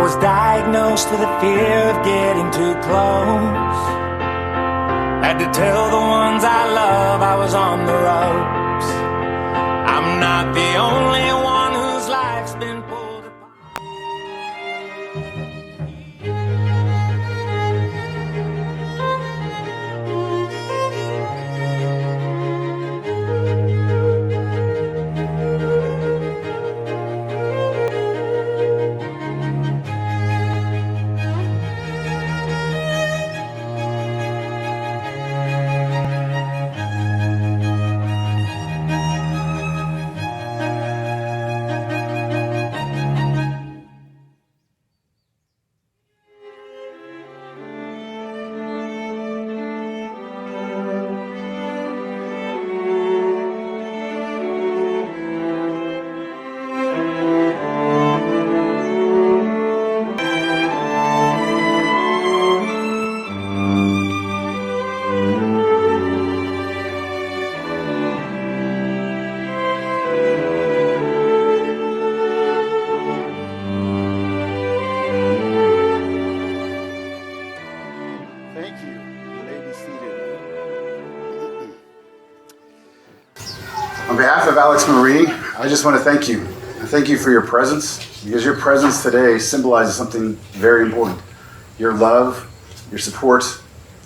was diagnosed with a fear of getting too close. Had to tell the ones I love I was on the ropes. I'm not the only one whose life's been pulled apart. On behalf of Alex Marie, I just want to thank you. I thank you for your presence, because your presence today symbolizes something very important. Your love, your support,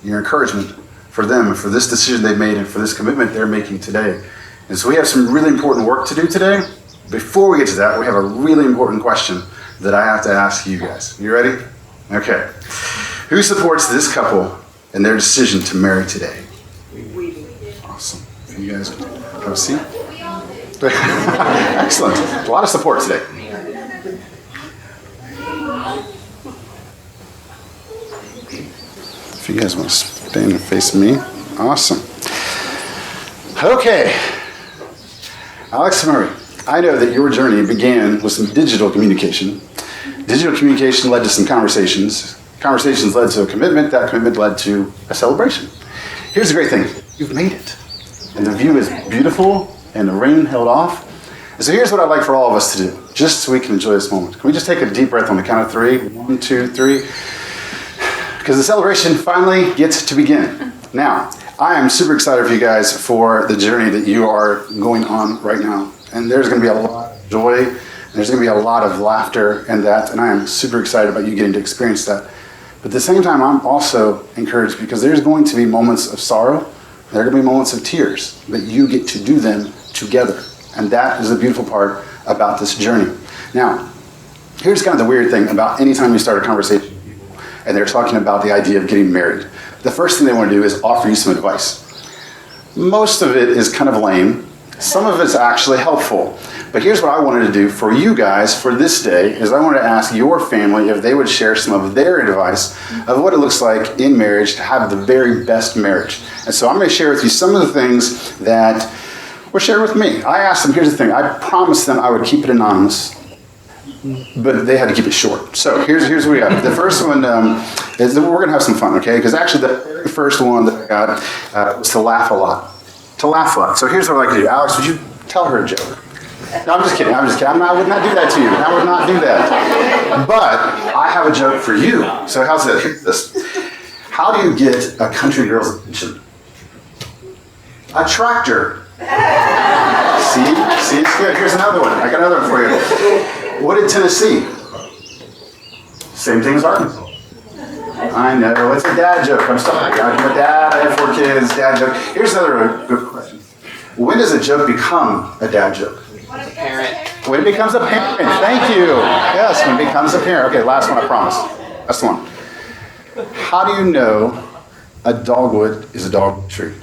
your encouragement for them, and for this decision they've made, and for this commitment they're making today. And so we have some really important work to do today. Before we get to that, we have a really important question that I have to ask you guys. You ready? Okay. Who supports this couple in their decision to marry today? Awesome. You guys have a seat? Excellent. A lot of support today. If you guys want to stand and face me. Awesome. Okay. Alex and Marie, I know that your journey began with some digital communication. Digital communication led to some conversations. Conversations led to a commitment. That commitment led to a celebration. Here's the great thing. You've made it. And the view is beautiful, and the rain held off. And so here's what I'd like for all of us to do, just so we can enjoy this moment. Can we just take a deep breath on the count of 3? 1, 2, 3. Because the celebration finally gets to begin. Now, I am super excited for you guys for the journey that you are going on right now. And there's going to be a lot of joy, and there's going to be a lot of laughter and that, and I am super excited about you getting to experience that. But at the same time, I'm also encouraged because there's going to be moments of sorrow. There are going to be moments of tears, but you get to do them together. And that is the beautiful part about this journey. Now, here's kind of the weird thing about any time you start a conversation with people and they're talking about the idea of getting married. The first thing they want to do is offer you some advice. Most of it is kind of lame. Some of it's actually helpful. But here's what I wanted to do for you guys for this day is I wanted to ask your family if they would share some of their advice of what it looks like in marriage to have the very best marriage. And so I'm going to share with you some of the things that were shared with me. I asked them, here's the thing, I promised them I would keep it anonymous, but they had to keep it short. So here's what we got. The first one is that we're going to have some fun, okay? Because actually the very first one that I got was to laugh a lot. To laugh a lot. So here's what I'd like to do. Alex, would you tell her a joke? No, I'm just kidding. I would not do that to you. I would not do that. But I have a joke for you. So how's this? Here's this. How do you get a country girl's attention? A tractor. See, it's good. Here's another one. I got another one for you. What did Tennessee? Same thing as Arkansas. I know. It's a dad joke. I'm sorry. I'm a dad. I have 4 kids. Dad joke. Here's another good question. When does a joke become a dad joke? A parent. When it becomes a parent. Thank you. Yes, when it becomes a parent. Okay, last one, I promise. Last one. How do you know a dogwood is a dogwood tree?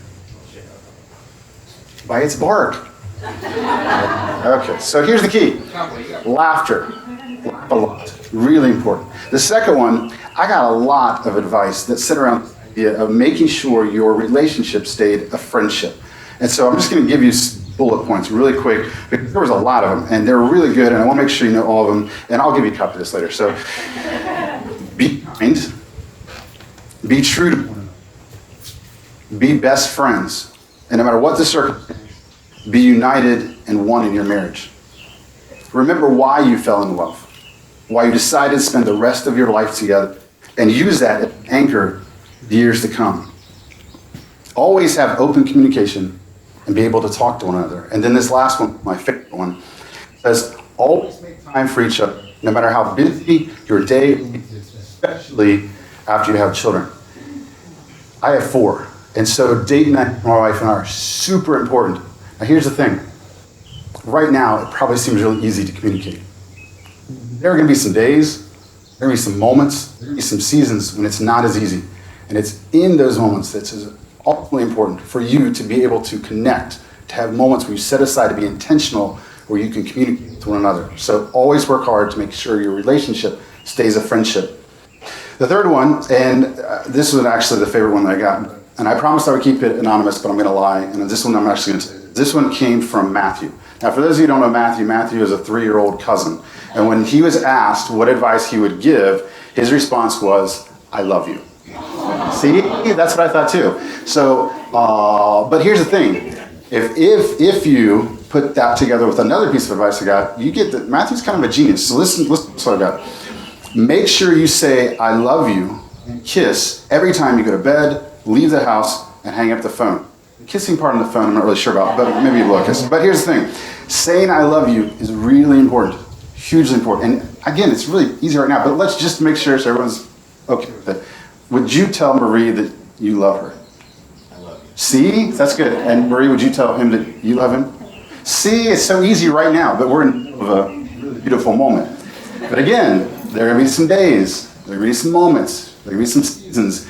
By its bark. Okay, so here's the key. Laughter. Laugh a lot. Really important. The second one, I got a lot of advice that sit around the idea of making sure your relationship stayed a friendship. And so I'm just going to give you bullet points really quick, because there was a lot of them, and they're really good, and I want to make sure you know all of them, and I'll give you a copy of this later. So, be kind, be true to one another, be best friends, and no matter what the circumstance, be united and one in your marriage. Remember why you fell in love. why you decided to spend the rest of your life together, and use that as an anchor years to come. Always have open communication and be able to talk to one another. And then this last one, my favorite one, says, always make time for each other, no matter how busy your day is, especially after you have children. I have 4, and so date night, my wife and I, are super important. Now here's the thing. Right now, it probably seems really easy to communicate. There are going to be some days, there are going to be some moments, there are going to be some seasons when it's not as easy. And it's in those moments that's ultimately important for you to be able to connect, to have moments where you set aside to be intentional, where you can communicate with one another. So always work hard to make sure your relationship stays a friendship. The third one, and this was actually the favorite one that I got, and I promised I would keep it anonymous, but I'm going to lie, and this one I'm actually going to say. This one came from Matthew. Now, for those of you who don't know Matthew is a 3-year-old cousin. And when he was asked what advice he would give, his response was, I love you. See, that's what I thought too. So, but here's the thing. If you put that together with another piece of advice I got, you get that Matthew's kind of a genius. So listen to what I got. Make sure you say, I love you, and kiss every time you go to bed, leave the house, and hang up the phone. The kissing part on the phone, I'm not really sure about, but maybe you will kiss. But here's the thing. Saying I love you is really important, hugely important. And again, it's really easy right now, but let's just make sure so everyone's okay with it. Would you tell Marie that you love her? I love you. See? That's good. And Marie, would you tell him that you love him? See? It's so easy right now, but we're in the middle of a really beautiful moment. But again, there are going to be some days, there are going to be some moments, there are going to be some seasons.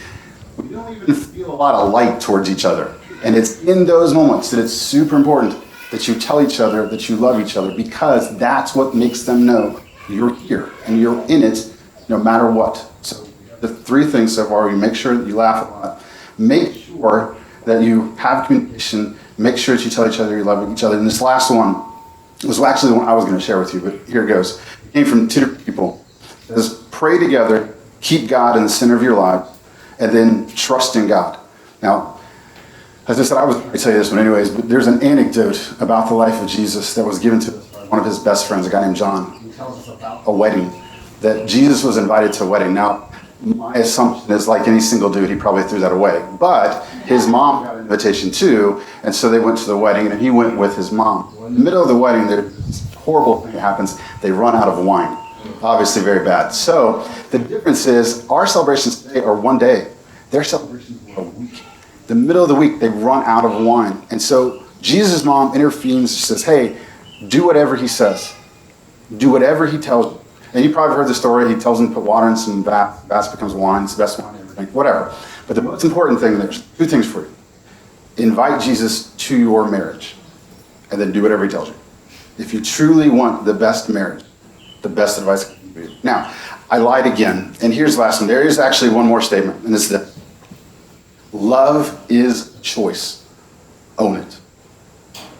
We don't even feel a lot of light towards each other. And it's in those moments that it's super important that you tell each other that you love each other, because that's what makes them know you're here and you're in it no matter what. So the 3 things so far: you make sure that you laugh a lot, make sure that you have communication, make sure that you tell each other you love each other. And this last one was actually the one I was going to share with you, but here it goes. It came from 2 different people. It says, pray together, keep God in the center of your lives, and then trust in God. Now, as I said, I was going to tell you this one anyways, but there's an anecdote about the life of Jesus that was given to one of his best friends, a guy named John. He tells us about a wedding, that Jesus was invited to a wedding. Now, my assumption is, like any single dude, he probably threw that away. But his mom got an invitation too, and so they went to the wedding, and he went with his mom. In the middle of the wedding, there's this horrible thing that happens. They run out of wine. Obviously very bad. So the difference is, our celebrations today are one day. Their celebrations are a week. The middle of the week, they run out of wine. And so Jesus' mom intervenes and says, hey, do whatever he says. Do whatever he tells you. And you probably heard the story. He tells them to put water in some vats. Vats becomes wine. It's the best wine, everything, whatever. But the most important thing, there's 2 things for you. Invite Jesus to your marriage, and then do whatever he tells you. If you truly want the best marriage, the best advice I can give you. Now, I lied again. And here's the last one. There is actually one more statement, and this is this. Love is a choice. Own it.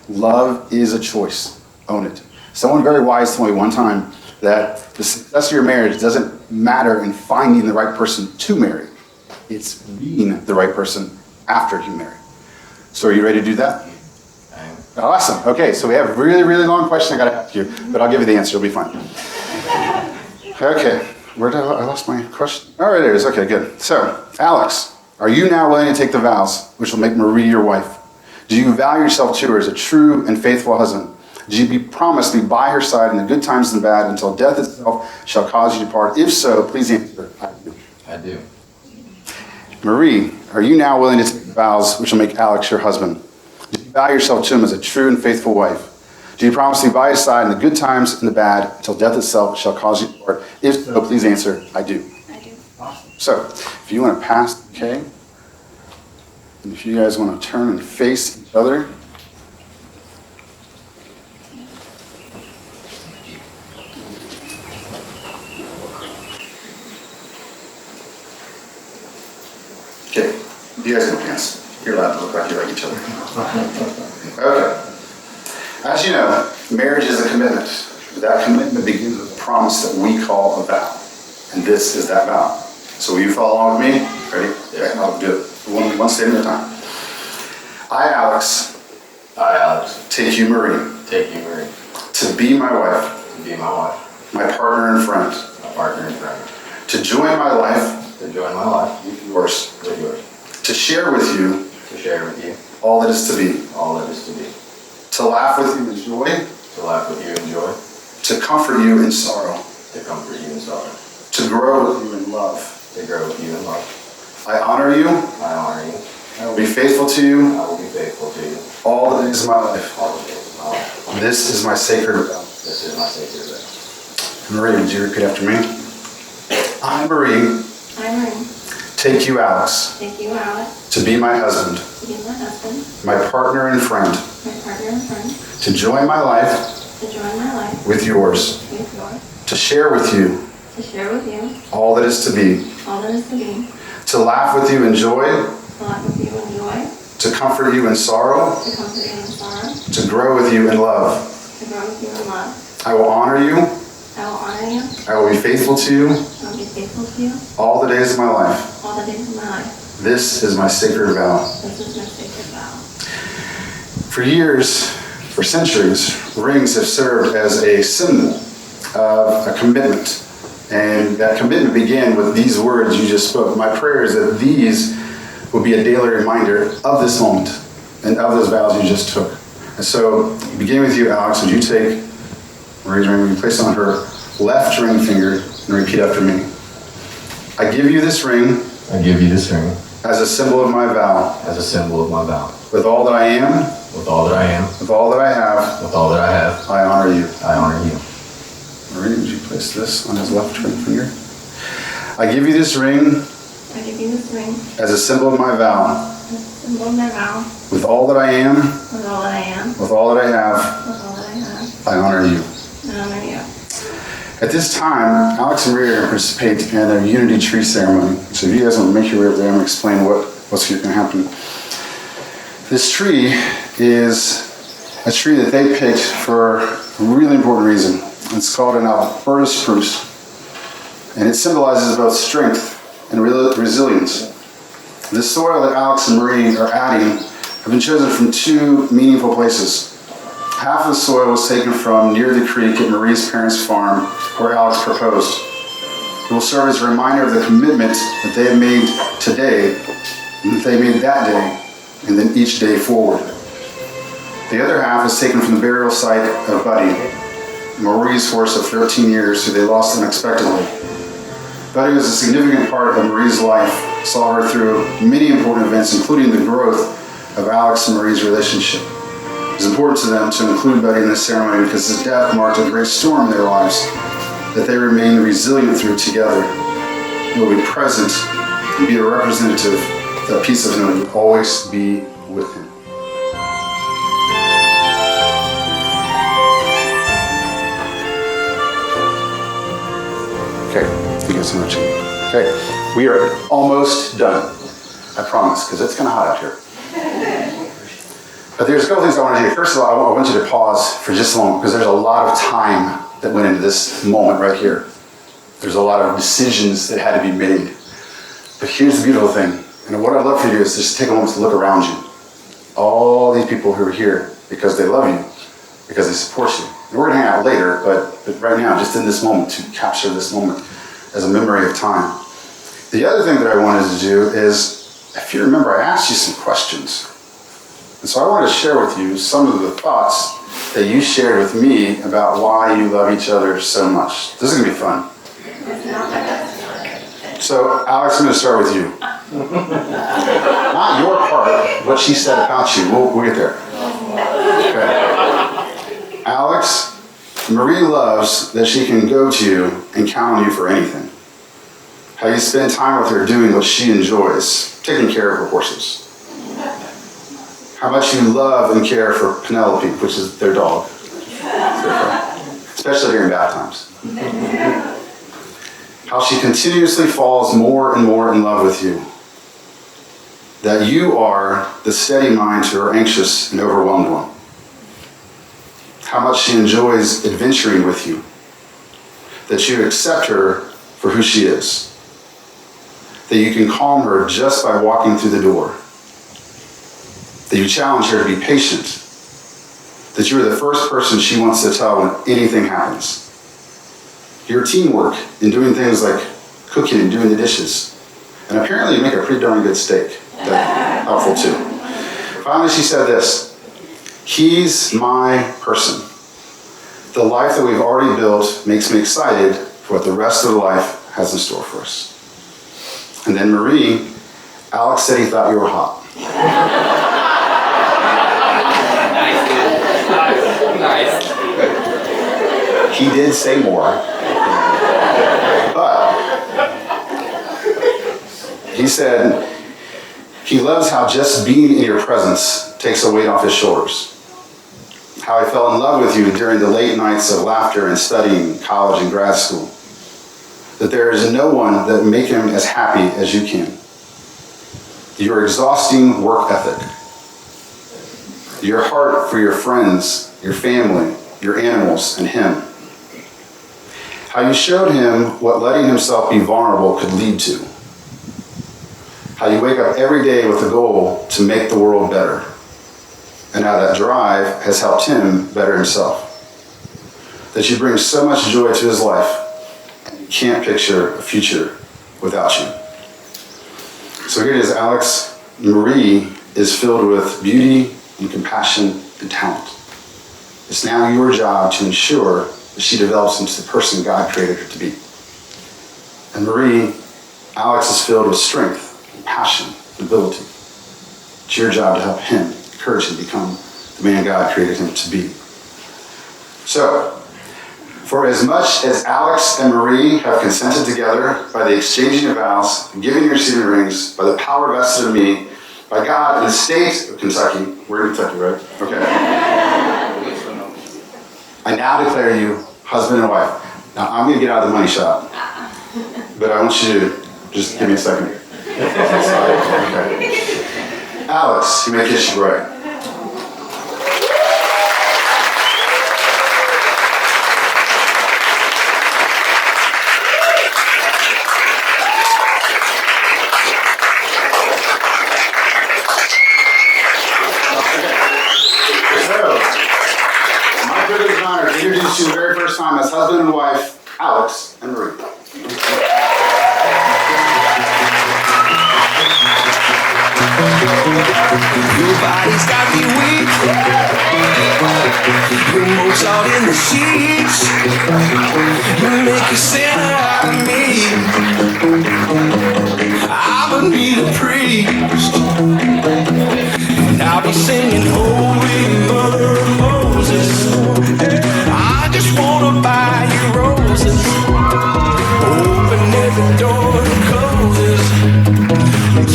Love is a choice. Own it. Someone very wise told me one time that the success of your marriage doesn't matter in finding the right person to marry. It's being the right person after you marry. So are you ready to do that? I am. Awesome. Okay, so we have a really, really long question I got to ask you, but I'll give you the answer. It'll be fine. Okay, where did I lost my question? Oh, right, there it is. Okay, good. So, Alex, are you now willing to take the vows which will make Marie your wife? Do you vow yourself to her as a true and faithful husband? Do you be promised to be by her side in the good times and the bad until death itself shall cause you to part? If so, please answer. I do. I do. Marie, are you now willing to take the vows which will make Alex your husband? Do you vow yourself to him as a true and faithful wife? Do you promise to be by his side in the good times and the bad until death itself shall cause you to part? If so, please answer. I do. I do. Awesome. So, if you want to pass, okay? And if you guys want to turn and face each other. Okay, you guys can dance. You're allowed to look like you like each other. Okay. As you know, marriage is a commitment. That commitment begins with a promise that we call a vow. And this is that vow. So will you follow along with me? Ready? Yeah, I'll do it. One statement at a time. I, Alex, I, Alex, take you, Marie, take you, Marie, to be my wife to be my wife, my partner and friend, my partner and friend, to join my life to join my life with yours, with to share with you all that is to be, all that is to be, to laugh with you in joy, to laugh with you in joy, to comfort you in sorrow, to comfort you in sorrow, to grow with you in love. to grow with you in love. I honor you. I honor you. I will be faithful to you I will be faithful to you all the days of my life. all the days of my life. This is my sacred vow. This is my sacred vow. Marie, would you repeat after me? I, Marie, I, Marie, take you, Alex, take you out to be my husband, to be my husband, my partner and friend, my partner and friend, to join my life to join my life with yours, with yours, to share with you to share with you all that is to be, all that is to be, to laugh with you in joy, to laugh with you in joy, to comfort you in sorrow, to comfort you in sorrow, to grow with you in love. to grow with you in love. I will honor you. I will honor you. I will be faithful to you I will be faithful to you all the days of my life. all the days of my life. This is my sacred vow. This is my sacred vow. For years, for centuries, rings have served as a symbol of a commitment. And that commitment began with these words you just spoke. My prayer is that these will be a daily reminder of this moment and of those vows you just took. And so, beginning with you, Alex, would you take Marie's ring, would you place it on her left ring finger and repeat after me? I give you this ring I give you this ring as a symbol of my vow, as a symbol of my vow. with all that I am, With all that I am, with all that I have, with all that I have, I honor you. I honor you. Marie, would you place this on his left ring finger? I give you this ring I give you this ring as a symbol of my vow, as a symbol of my vow, with all that I am, with all that I am, with all that I have, with all that I have, I honor you. I honor you. At this time, Alex and Marie are going to participate in a unity tree ceremony. So if you guys want to make your way over there, I'm going to explain what's going to happen. This tree is a tree that they picked for a really important reason. It's called an Alberta spruce, and it symbolizes both strength and resilience. The soil that Alex and Marie are adding have been chosen from two meaningful places. Half of the soil was taken from near the creek at Marie's parents' farm, where Alex proposed. It will serve as a reminder of the commitment that they have made today, and that they made that day, and then each day forward. The other half is taken from the burial site of Buddy, Marie's horse of 13 years, who they lost unexpectedly. Buddy was a significant part of Marie's life, saw her through many important events, including the growth of Alex and Marie's relationship. It was important to them to include Buddy in this ceremony because his death marked a great storm in their lives that they remained resilient through together. He will be present and be a representative that piece of him will always be with him. Okay, thank you so much. Okay, we are almost done. I promise, because it's kind of hot out here. But there's a couple things I want to do. First of all, I want you to pause for just a moment, because there's a lot of time that went into this moment right here. There's a lot of decisions that had to be made. But here's the beautiful thing, and what I'd love for you is just take a moment to look around you. All these people who are here because they love you, because they support you. And we're going to hang out later, but right now, just in this moment, to capture this moment as a memory of time. The other thing that I wanted to do is, if you remember, I asked you some questions. And so I want to share with you some of the thoughts that you shared with me about why you love each other so much. This is going to be fun. So, Alex, I'm going to start with you. Not your part, what she said about you. We'll get there. Okay. Alex, Marie loves that she can go to you and count on you for anything. How you spend time with her doing what she enjoys, taking care of her horses. How much you love and care for Penelope, which is their dog. Especially during bath times. How she continuously falls more and more in love with you. That you are the steady mind to her anxious and overwhelmed one. How much she enjoys adventuring with you. That you accept her for who she is. That you can calm her just by walking through the door. That you challenge her to be patient. That you are the first person she wants to tell when anything happens. your teamwork in doing things like cooking and doing the dishes. And apparently you make a pretty darn good steak. That's helpful too. Finally, she said this: he's my person. The life that we've already built makes me excited for what the rest of the life has in store for us. And then Marie, Alex said he thought you were hot. Nice. He did say more. But he said he loves how just being in your presence takes a weight off his shoulders. How I fell in love with you during the late nights of laughter and studying college and grad school. That there is no one that make him as happy as you can. Your exhausting work ethic. Your heart for your friends, your family, your animals, and him. How you showed him what letting himself be vulnerable could lead to. How you wake up every day with a goal to make the world better. And how that drive has helped him better himself. That you bring so much joy to his life, you can't picture a future without you. So here it is, Alex. Marie is filled with beauty and compassion and talent. It's now your job to ensure that she develops into the person God created her to be. And Marie, Alex is filled with strength, and passion, and ability. It's your job to help him, encourage him to become the man God created him to be. So, for as much as Alex and Marie have consented together by the exchanging of vows, giving and receiving rings, by the power vested in me, by God in the state of Kentucky, we're in Kentucky, right? Okay. I now declare you husband and wife. Now I'm going to get out of the money shot, but I want you to just give me a second here. Okay. Alex, you may kiss your bride. Introduce you the very first time as husband and wife, Alex and Marie. Your body's got me weak. Your Mozart in the sheets. You make a sinner out of me. I'm gonna need a priest. And I'll be singing Holy Mother of Moses. I just wanna buy you roses. Open every door that closes.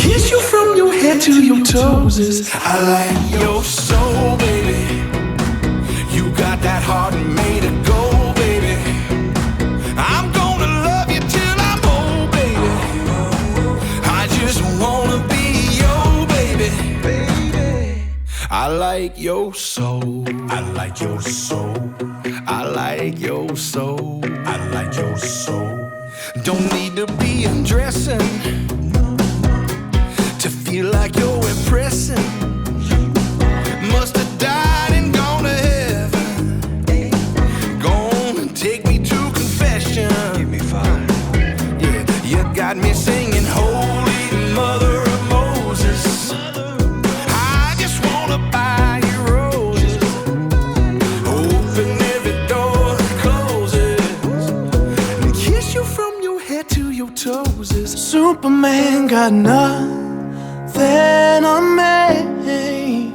Kiss you from your head to your toes. I like your soul, baby. You got that heart made of gold, baby. I'm gonna love you till I'm old, baby. I just wanna be your baby. I like your soul. I like your soul. I like your soul. I like your soul. Don't need to be undressing to feel like you're impressing. Must have died and gone to heaven. Gone and take me to confession. Give me five. Yeah, you got me singing Holy Mother of Moses. I just wanna buy you roses. Open every door that closes. And kiss you from your head to your toes. Superman got nothing on me.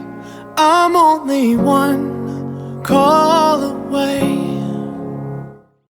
I'm only one call